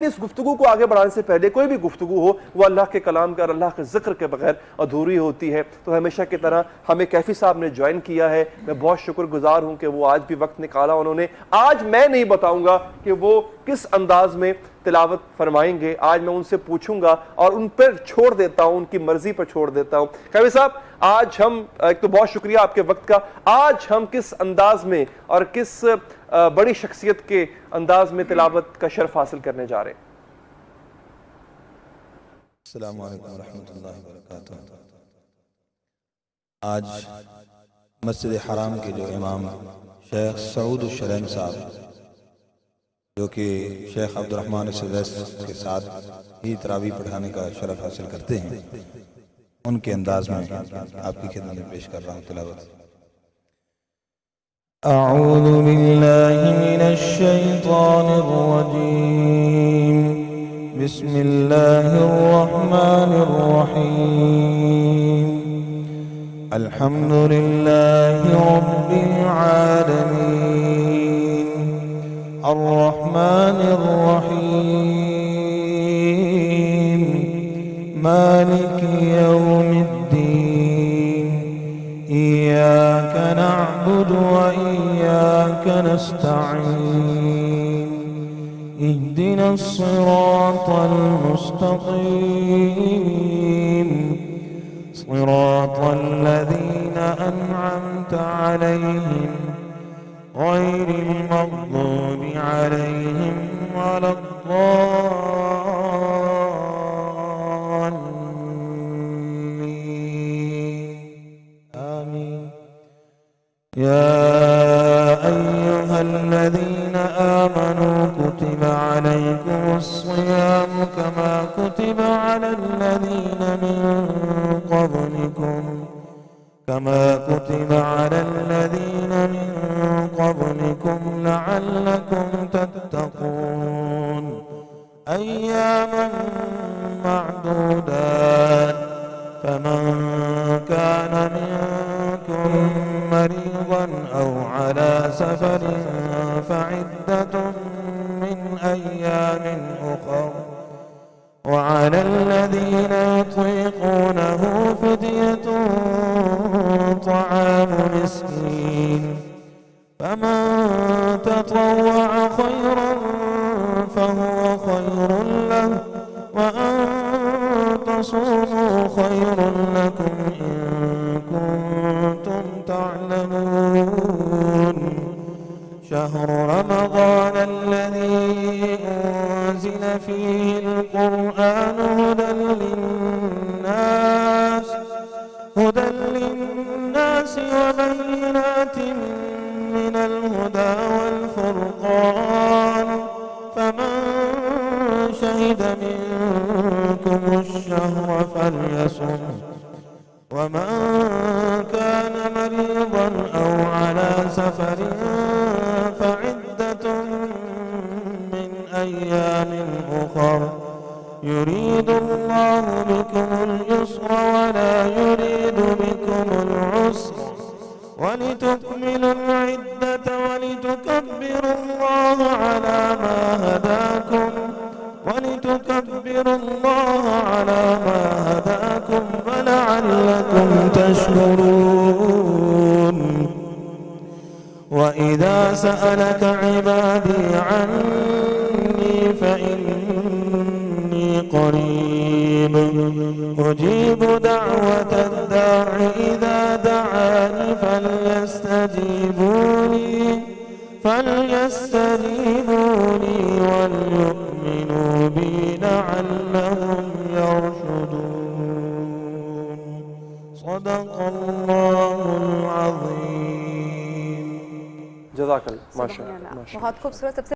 इस गुफ्तगू को आगे बढ़ाने से पहले कोई भी गुफ्तगू हो वो अल्लाह के कलाम का और अल्लाह के ज़िक्र के बगैर अधूरी होती है। तो हमेशा की तरह हमें कैफी साहब ने ज्वाइन किया है, मैं बहुत शुक्रगुजार हूँ कि वो आज भी वक्त निकाला उन्होंने। आज मैं नहीं बताऊँगा कि वो किस अंदाज में तिलावत फरमाएंगे, आज मैं उनसे पूछूंगा और उन पर छोड़ देता हूँ, उनकी मर्जी पर छोड़ देता हूँ। कैफी साहब, आज हम, एक तो बहुत शुक्रिया आपके वक्त का, आज हम किस अंदाज में और किस बड़ी शख्सियत के अंदाज में तिलावत का शर्फ हासिल करने जा रहे हैं? अस्सलामु अलैकुम रहमतुल्लाहि व बरकातुहू। आज मस्जिदहराम के जो इमाम शेख सऊदुलशरीम साहब, जो कि शेख अब्दुर्रहमान के साथ ही तरावी पढ़ाने का शरफ हासिल करते हैं, उनके अंदाज में आपकी खिदमत में पेश कर रहा हूँ तिलावत। अऊज़ु बिल्लाहि मिनश शैतानिर रजीम, बिस्मिल्लाहिर रहमानिर रहीम, अल्हम्दुलिल्लाहि रब्बिल आलमीन, अर्रहमानिर रहीम, मालिकि यौमिद्दीन, इय्याका नअबुदु व इय्याका नस्तईन, इहदिनस सिरातल मुस्तक़ीम, सिरातल लज़ीना अनअमता अलैहिम गैरिल मग़्दूबि अलैहिम वलद्दाल्लीन, आमीन। या अय्युहल्लज़ीना आमनू कुतिबा अलैकुमुस्सियामु कमा कुतिबा अलल्लज़ीना मिन क़ब्लिकुम लअल्लकुम तत्तक़ून, अय्यामन मअदूदात, फमन कान मिनकुम मरीज़न औ अला सफरिन फइद्दतुम मिन अय्यामिन उख़र, وعلى الذين يطيقونه فدية طعام مسكين، فمن تطوع خيرا فهو خير له، وأن تصوموا خير لكم إن كنتم تعلمون. شهر رمضان الذي أنزل فيه القرآن هدى للناس وبينات من الهدى والفرقان، فمن شهد منكم الشهر فليصم، ومن كان مريضا أو على سفر فعدة من أيام أخر، يريد الله بكم اليسر ولا يريد بكم العسر، ولتكملوا العدة ولتكبروا الله على ما هداكم ولعلكم تشكرون. وإذا سألك عبادي عني فإني قريب أجيب دعوة الداع إذا دعاني فليستجيبوا لي وليؤمنوا بي لعلهم يرشدون. صدق الله العظيم. जज़ाकल्लाह, माशाअल्लाह। बहुत खूबसूरत।